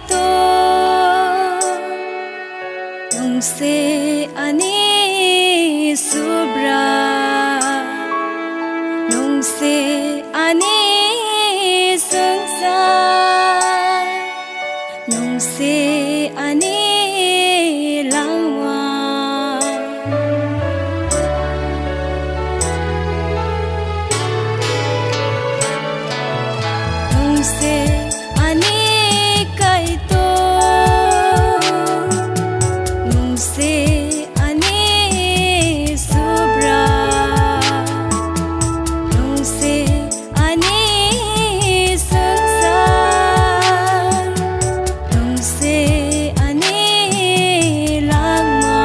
to nung se ani subra nung se ani sangsa nung se ani langwa nung se ani kai to nung se ani subra nung se ani sangsa nung se ani langma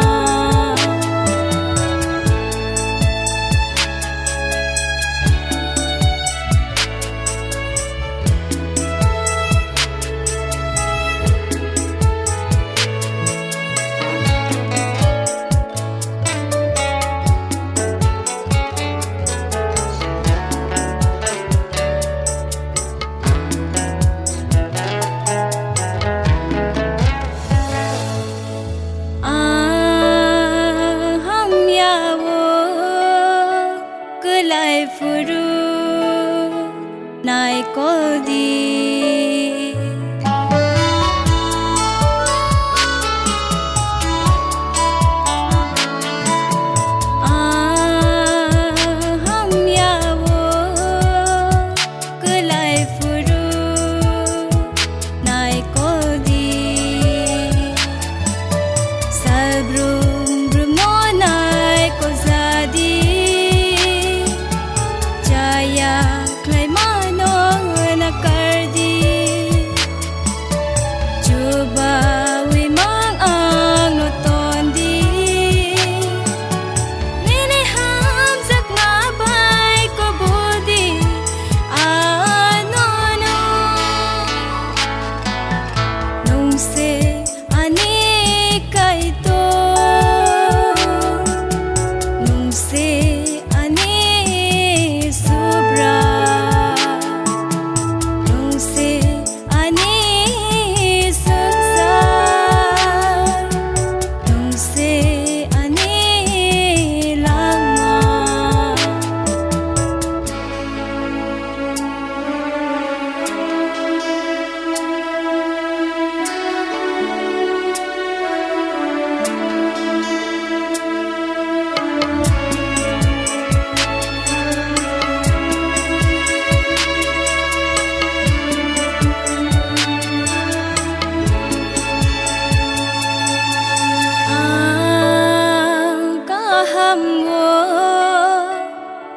lai furu nai koldi ham yawo kulai furu nai koldi sabrum brumo nai kozadi ya klai mano na kardi chuba wi mang ang no tondi nini ham sak nga bai ko budi ano no nung se ani kai to nung se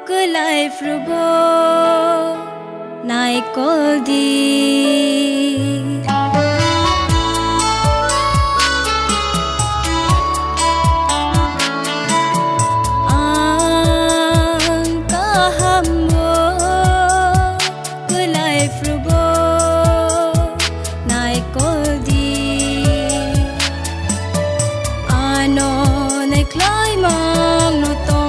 kulai frubo nai koldi kulai frubo nai koldi ano nai klai mang no to